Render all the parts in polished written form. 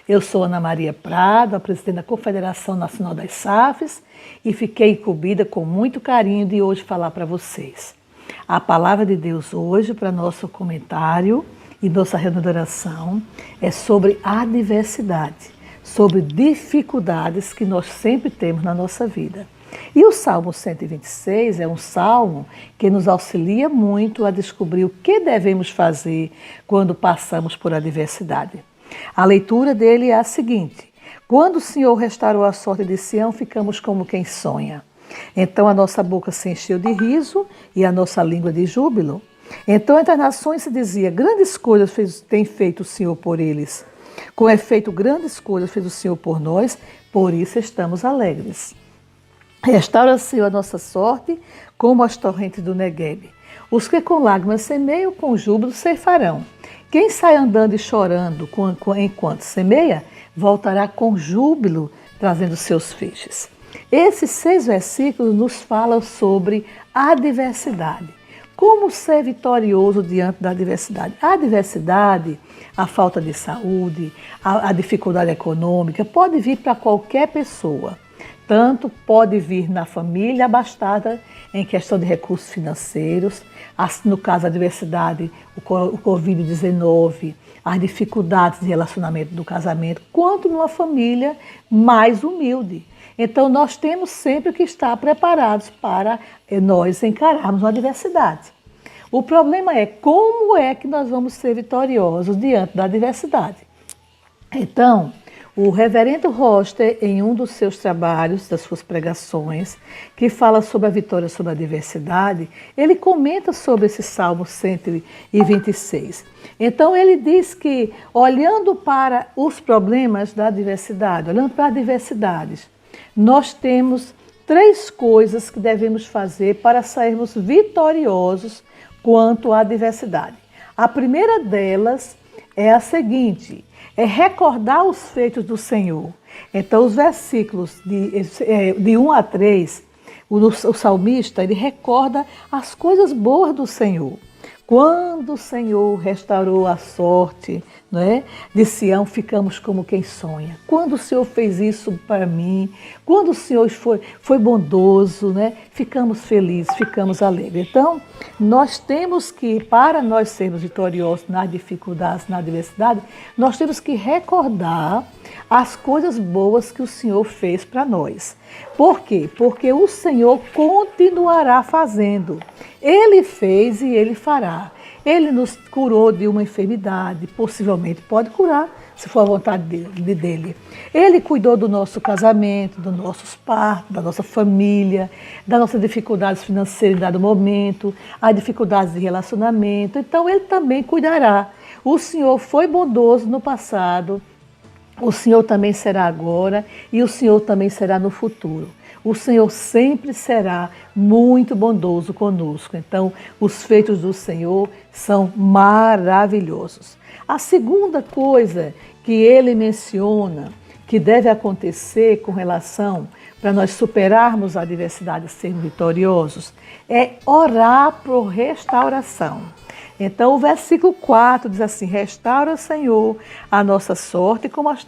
Eu sou Ana Maria Prado, a presidente da Confederação Nacional das SAFs, e fiquei incumbida com muito carinho de hoje falar para vocês. A palavra de Deus hoje, para nosso comentário e nossa remuneração, é sobre adversidade, sobre dificuldades que nós sempre temos na nossa vida. E o Salmo 126 é um salmo que nos auxilia muito a descobrir o que devemos fazer quando passamos por adversidade. A leitura dele é a seguinte: quando o Senhor restaurou a sorte de Sião, ficamos como quem sonha. Então a nossa boca se encheu de riso e a nossa língua de júbilo. Então entre as nações se dizia: grandes coisas tem feito o Senhor por eles. Com efeito, grandes coisas fez o Senhor por nós, por isso estamos alegres. Restaura, Senhor, a nossa sorte, como as torrentes do Neguebe. Os que com lágrimas semeiam, com júbilo ceifarão. Quem sai andando e chorando enquanto semeia, voltará com júbilo, trazendo seus feixes. Esses 6 versículos nos falam sobre a adversidade. Como ser vitorioso diante da adversidade? A adversidade, a falta de saúde, a dificuldade econômica, pode vir para qualquer pessoa. Tanto pode vir na família abastada em questão de recursos financeiros, no caso da adversidade, o Covid-19, as dificuldades de relacionamento do casamento, quanto numa família mais humilde. Então nós temos sempre que estar preparados para nós encararmos uma adversidade. O problema é como é que nós vamos ser vitoriosos diante da adversidade. Então, o reverendo Roster, em um dos seus trabalhos, das suas pregações, que fala sobre a vitória sobre a adversidade, ele comenta sobre esse Salmo 126. Então ele diz que, olhando para os problemas da adversidade, olhando para as adversidades, nós temos 3 coisas que devemos fazer para sairmos vitoriosos quanto à adversidade. A primeira delas é a seguinte: é recordar os feitos do Senhor. Então, os versículos de 1 a 3, o salmista, ele recorda as coisas boas do Senhor. Quando o Senhor restaurou a sorte, não é, de Sião, ficamos como quem sonha. Quando o Senhor fez isso para mim, quando o Senhor foi bondoso, né, ficamos felizes, ficamos alegres. Então, nós temos que, para nós sermos vitoriosos nas dificuldades, na adversidade, nós temos que recordar as coisas boas que o Senhor fez para nós. Por quê? Porque o Senhor continuará fazendo. Ele fez e Ele fará. Ele nos curou de uma enfermidade, possivelmente pode curar, se for a vontade dele. Ele cuidou do nosso casamento, dos nossos partos, da nossa família, das nossas dificuldades financeiras em dado momento, as dificuldades de relacionamento. Então, Ele também cuidará. O Senhor foi bondoso no passado, o Senhor também será agora e o Senhor também será no futuro. O Senhor sempre será muito bondoso conosco. Então, os feitos do Senhor são maravilhosos. A segunda coisa que ele menciona que deve acontecer com relação para nós superarmos a adversidade e sermos vitoriosos é orar por restauração. Então, o versículo 4 diz assim: restaura, Senhor, a nossa sorte como as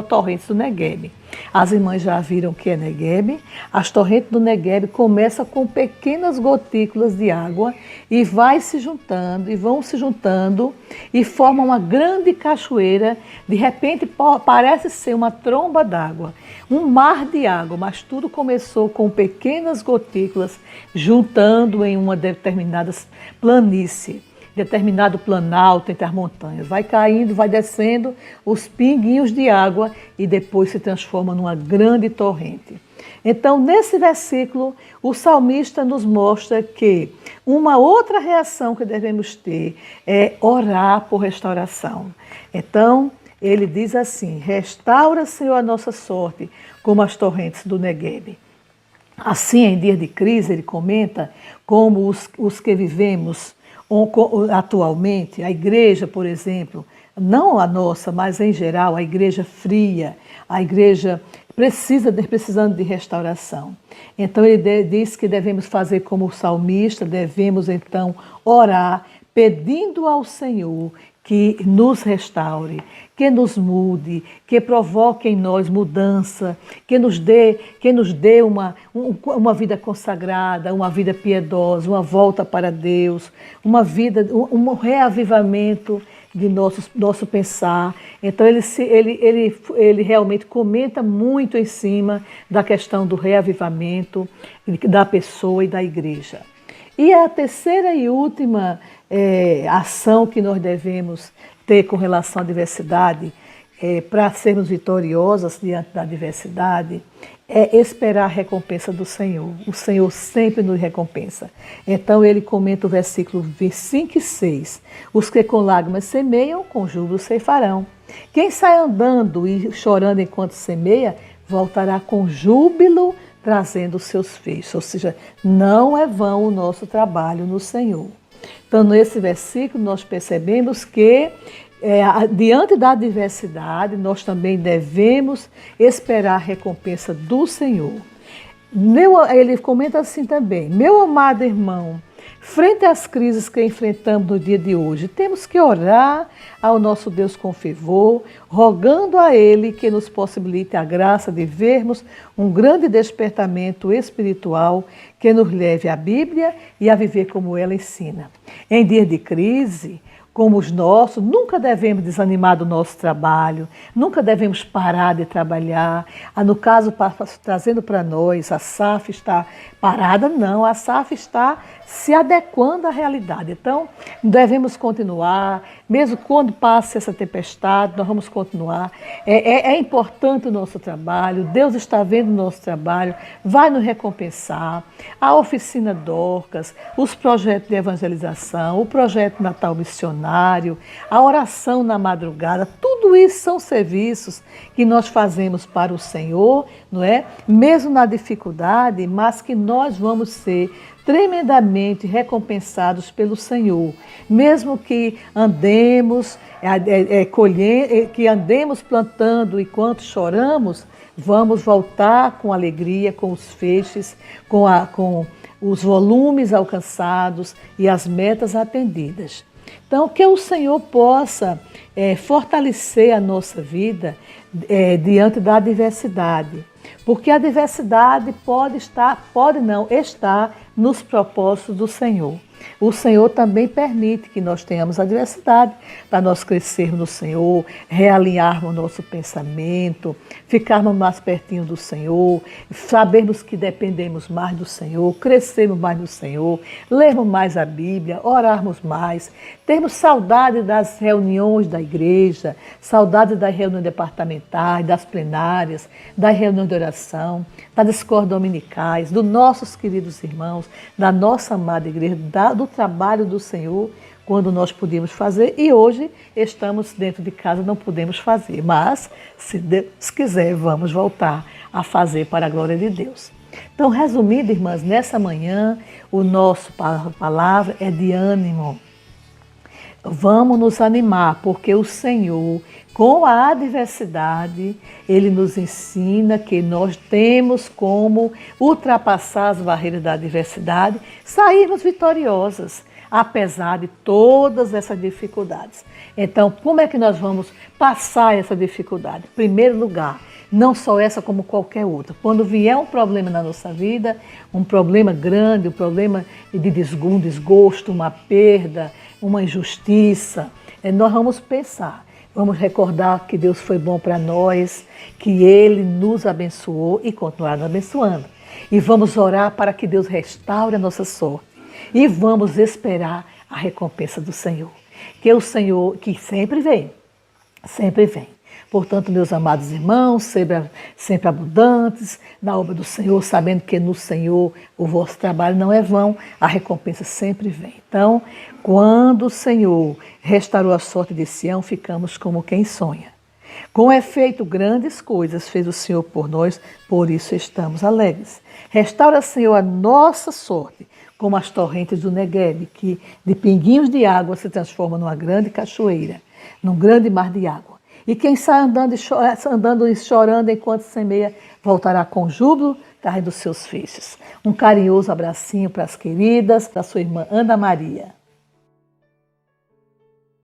torrentes do Neguebe. As irmãs já viram o que é Neguebe? As torrentes do Neguebe começam com pequenas gotículas de água e vão se juntando e formam uma grande cachoeira. De repente, parece ser uma tromba d'água, um mar de água, mas tudo começou com pequenas gotículas juntando em uma determinada planície, determinado planalto entre as montanhas. Vai caindo, vai descendo os pinguinhos de água e depois se transforma numa grande torrente. Então, nesse versículo, o salmista nos mostra que uma outra reação que devemos ter é orar por restauração. Então, ele diz assim: restaura, Senhor, a nossa sorte, como as torrentes do Neguebe. Assim, em dias de crise, ele comenta como os que vivemos atualmente, a igreja, por exemplo, não a nossa, mas em geral, a igreja fria, a igreja precisando de restauração. Então ele diz que devemos fazer como o salmista, devemos então orar pedindo ao Senhor que nos restaure, que nos mude, que provoque em nós mudança, que nos dê uma vida consagrada, uma vida piedosa, uma volta para Deus, um reavivamento de nosso pensar. Então ele realmente comenta muito em cima da questão do reavivamento da pessoa e da igreja. E a terceira e última ação que nós devemos ter com relação à diversidade, para sermos vitoriosas diante da diversidade, é esperar a recompensa do Senhor. O Senhor sempre nos recompensa. Então ele comenta o versículo 5 e 6. Os que com lágrimas semeiam, com júbilo ceifarão. Quem sai andando e chorando enquanto semeia, voltará com júbilo, trazendo os seus feixes. Ou seja, não é vão o nosso trabalho no Senhor. Então, nesse versículo, nós percebemos que, diante da adversidade, nós também devemos esperar a recompensa do Senhor. Ele comenta assim também: meu amado irmão, frente às crises que enfrentamos no dia de hoje, temos que orar ao nosso Deus com fervor, rogando a Ele que nos possibilite a graça de vermos um grande despertamento espiritual que nos leve à Bíblia e a viver como ela ensina. Em dias de crise, como os nossos, nunca devemos desanimar do nosso trabalho, nunca devemos parar de trabalhar. No caso, trazendo para nós, a SAF está parada? Não, a SAF está se adequando à realidade. Então, devemos continuar, mesmo quando passe essa tempestade, nós vamos continuar. É importante o nosso trabalho, Deus está vendo o nosso trabalho, vai nos recompensar. A oficina Dorcas, os projetos de evangelização, o projeto Natal Missionário, a oração na madrugada, tudo isso são serviços que nós fazemos para o Senhor, não é? Mesmo na dificuldade, mas que nós vamos ser tremendamente recompensados pelo Senhor, mesmo que andemos que andemos plantando enquanto choramos, vamos voltar com alegria, com os feixes, com os volumes alcançados e as metas atendidas. Então, que o Senhor possa fortalecer a nossa vida diante da adversidade, porque a adversidade pode não estar nos propósitos do Senhor. O Senhor também permite que nós tenhamos adversidade para nós crescermos no Senhor, realinharmos o nosso pensamento, ficarmos mais pertinho do Senhor, sabermos que dependemos mais do Senhor, crescermos mais no Senhor, lermos mais a Bíblia, orarmos mais, termos saudade das reuniões da igreja, saudade das reuniões departamentais, das plenárias, das reuniões de oração, das escolas dominicais, dos nossos queridos irmãos, da nossa amada igreja, do trabalho do Senhor, quando nós podíamos fazer, e hoje estamos dentro de casa, não podemos fazer, mas se Deus quiser, vamos voltar a fazer para a glória de Deus. Então, resumindo, irmãs, nessa manhã, o nosso palavra é de ânimo. Vamos nos animar, porque o Senhor, com a adversidade, Ele nos ensina que nós temos como ultrapassar as barreiras da adversidade, sairmos vitoriosas, apesar de todas essas dificuldades. Então, como é que nós vamos passar essa dificuldade? Em primeiro lugar, não só essa como qualquer outra. Quando vier um problema na nossa vida, um problema grande, um problema de desgosto, uma perda, uma injustiça, nós vamos pensar, vamos recordar que Deus foi bom para nós, que Ele nos abençoou e continuará nos abençoando. E vamos orar para que Deus restaure a nossa sorte. E vamos esperar a recompensa do Senhor. Que o Senhor, que sempre vem, sempre vem. Portanto, meus amados irmãos, sempre abundantes na obra do Senhor, sabendo que no Senhor o vosso trabalho não é vão, a recompensa sempre vem. Então, quando o Senhor restaurou a sorte de Sião, ficamos como quem sonha. Com efeito, grandes coisas fez o Senhor por nós, por isso estamos alegres. Restaura, Senhor, a nossa sorte, como as torrentes do Negueb, que de pinguinhos de água se transformam numa grande cachoeira, num grande mar de água. E quem sai andando e chorando enquanto semeia, voltará com júbilo, trazendo seus feixes. Um carinhoso abracinho para as queridas, da sua irmã Ana Maria.